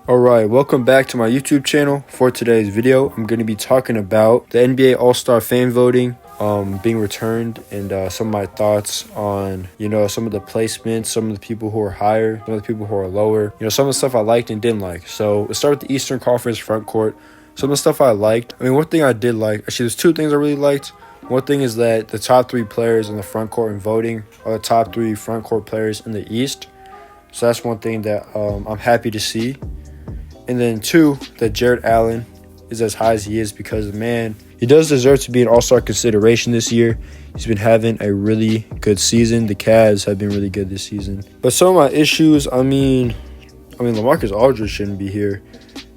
Alright, welcome back to my YouTube channel. For today's video, I'm going to be talking about the NBA All-Star fan voting being returned and some of my thoughts on, some of the placements, some of the people who are higher, some of the people who are lower, some of the stuff I liked and didn't like. So let's start with the Eastern Conference front court. Some of the stuff I liked. One thing I did like, actually there's two things I really liked. One thing is that the top three players in the front court in voting are the top three front court players in the East. So that's one thing that I'm happy to see. And then two, that Jarrett Allen is as high as he is because, man, he does deserve to be an all-star consideration this year. He's been having a really good season. The Cavs have been really good this season. But some of my issues, LaMarcus Aldridge shouldn't be here.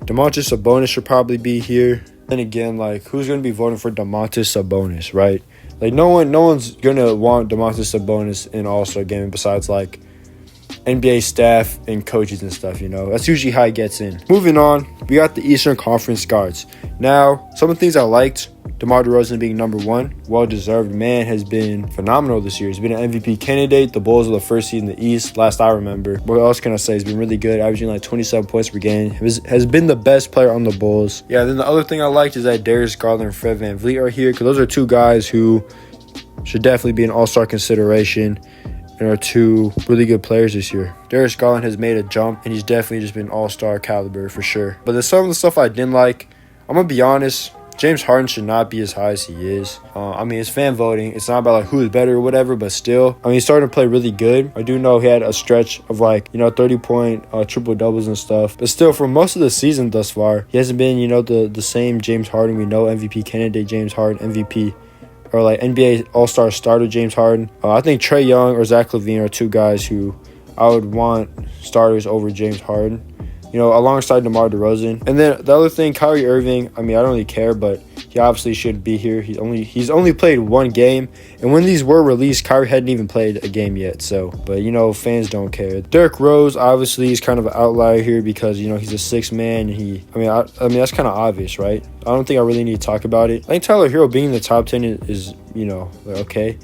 Damontas Sabonis should probably be here. Then again, who's going to be voting for Damontas Sabonis, right? No one's going to want Damontas Sabonis in all-star game besides, NBA staff and coaches and stuff, That's usually how it gets in. Moving on, we got the Eastern Conference guards. Now, some of the things I liked, DeMar DeRozan being number one, well-deserved. Man has been phenomenal this year. He's been an MVP candidate. The Bulls are the first seed in the East, last I remember. What else can I say? He's been really good, averaging 27 points per game. Has been the best player on the Bulls. Yeah, then the other thing I liked is that Darius Garland and Fred VanVleet are here because those are two guys who should definitely be an all-star consideration and are two really good players this year. Darius Garland has made a jump, and he's definitely just been all-star caliber for sure. But there's some of the stuff I didn't like. I'm going to be honest. James Harden should not be as high as he is. It's fan voting. It's not about who is better or whatever, but still. He's starting to play really good. I do know he had a stretch of 30-point triple-doubles and stuff. But still, for most of the season thus far, he hasn't been, the same James Harden we know, MVP candidate James Harden, MVP. Or NBA All-Star starter James Harden. I think Trae Young or Zach LaVine are two guys who I would want starters over James Harden. Alongside DeMar DeRozan. And then the other thing, Kyrie Irving. I don't really care, but he obviously should be here. He's only played one game, and when these were released, Kyrie hadn't even played a game yet. So, but fans don't care. Derrick Rose, obviously, is kind of an outlier here because he's a sixth man. And that's kind of obvious, right? I don't think I really need to talk about it. I think Tyler Hero being in the top 10 is okay,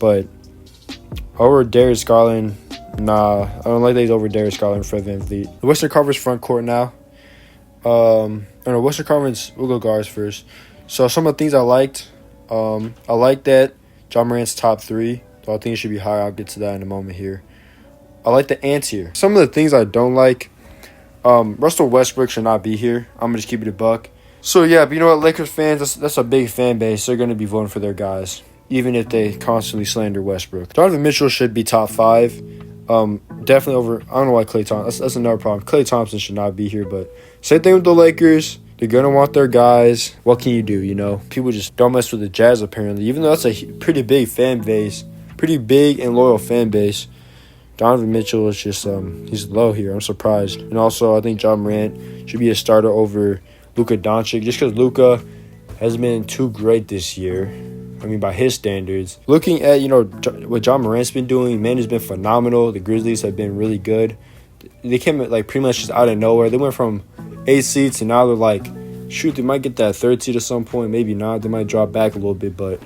but over Darius Garland. Nah, I don't like that he's over Darius Garland and Fred VanVleet. The Western Conference front court now. Western Conference, we'll go guards first. So some of the things I liked. I like that MOrant's top three. So I think it should be higher. I'll get to that in a moment here. I like the ants here. Some of the things I don't like. Russell Westbrook should not be here. I'm going to just keep it a buck. So yeah, but you know what, Lakers fans, that's a big fan base. They're going to be voting for their guys, even if they constantly slander Westbrook. Donovan Mitchell should be top five. Definitely over. I don't know why Klay Thompson. That's another problem. Klay Thompson should not be here, but same thing with the Lakers. They're gonna want their guys. What can you do? People just don't mess with the Jazz apparently, even though that's a pretty big fan base, pretty big and loyal fan base. Donovan Mitchell is just he's low here. I'm surprised. And also, I think MOrant should be a starter over Luka Doncic, just because Luka hasn't been too great this year. By his standards. Looking at, what MOrant's been doing, man, has been phenomenal. The Grizzlies have been really good. They came pretty much just out of nowhere. They went from 8 seeds to now they're they might get that 3rd seed at some point. Maybe not. They might drop back a little bit, but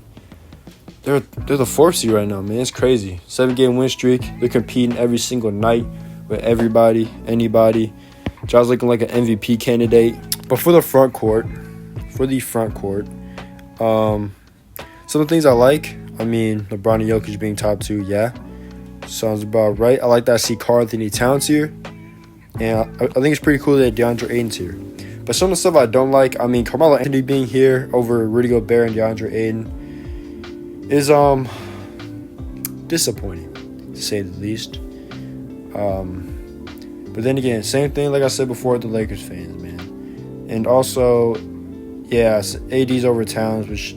they're the 4th seed right now, man. It's crazy. 7-game win streak. They're competing every single night with everybody, anybody. Ja's looking like an MVP candidate. But for the front court, some of the things I like, LeBron and Jokic being top 2, yeah. Sounds about right. I like that I see Karl Anthony Towns here. And I think it's pretty cool that DeAndre Ayton's here. But some of the stuff I don't like, Carmelo Anthony being here over Rudy Gobert and DeAndre Ayton is disappointing, to say the least. But then again, same thing like I said before with the Lakers fans, man. And also, yeah, AD's over Towns, which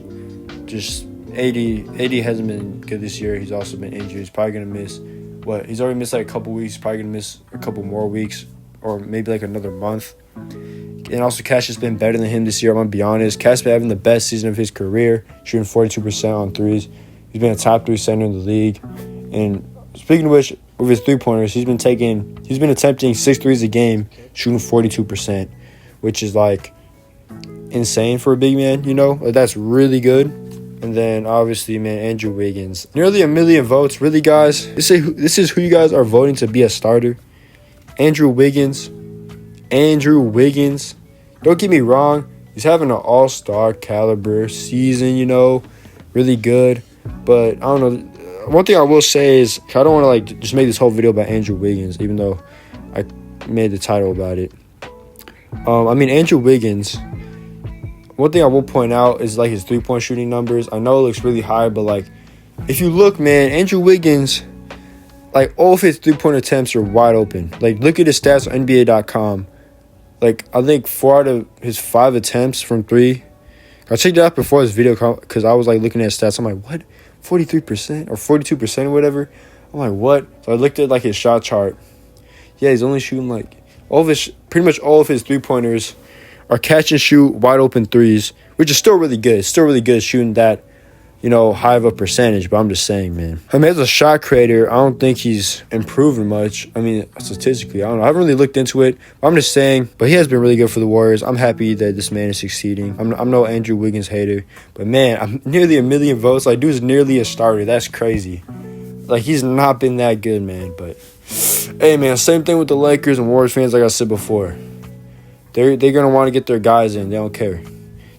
just AD hasn't been good this year. He's also been injured. He's probably going to miss, he's already missed a couple weeks. He's probably going to miss a couple more weeks or maybe another month. And also, Cash has been better than him this year, I'm going to be honest. Cash has been having the best season of his career, shooting 42% on threes. He's been a top 3 center in the league. And speaking of which, with his three-pointers, he's been attempting 6 threes a game, shooting 42%, which is insane for a big man, that's really good. And then, obviously, man, Andrew Wiggins. Nearly 1 million votes. Really, guys? This is who you guys are voting to be a starter. Andrew Wiggins, Andrew Wiggins. Don't get me wrong, he's having an all-star caliber season, you know, really good. But I don't know. One thing I will say is I don't want to like just make this whole video about Andrew Wiggins, even though I made the title about it. I mean, Andrew Wiggins, one thing I will point out is like his three-point shooting numbers. I know it looks really high, but like if you look, man, Andrew Wiggins, like all of his three-point attempts are wide open. Like look at his stats on NBA.com. Like I think 4 out of his 5 attempts from 3. I checked it out before this video because I was like looking at stats. I'm like, what? 43% or 42% or whatever. I'm like, what? So I looked at like his shot chart. Yeah, he's only shooting like pretty much all of his 3-pointers are catch and shoot wide open threes, which is still really good. It's still really good shooting that, you know, high of a percentage. But I'm just saying, man. I mean, as a shot creator, I don't think he's improving much. I mean, statistically, I don't know. I haven't really looked into it. I'm just saying, but he has been really good for the Warriors. I'm happy that this man is succeeding. I'm no Andrew Wiggins hater, but man, I'm nearly 1 million votes. Like, dude's nearly a starter. That's crazy. Like, he's not been that good, man. But hey, man, same thing with the Lakers and Warriors fans. Like I said before, they're gonna want to get their guys in. They don't care.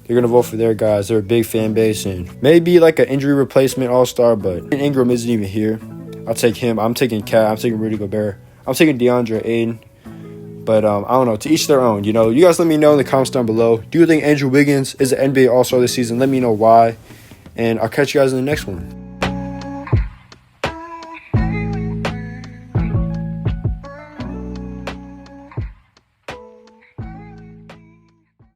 They're going to vote for their guys. They're a big fan base. And maybe like an injury replacement all-star, but Ingram isn't even here. I'll take him. I'm taking Cat. I'm taking Rudy Gobert. I'm taking DeAndre Ayton. But I don't know. To each their own. You know, you guys let me know in the comments down below. Do you think Andrew Wiggins is an NBA all-star this season? Let me know why. And I'll catch you guys in the next one.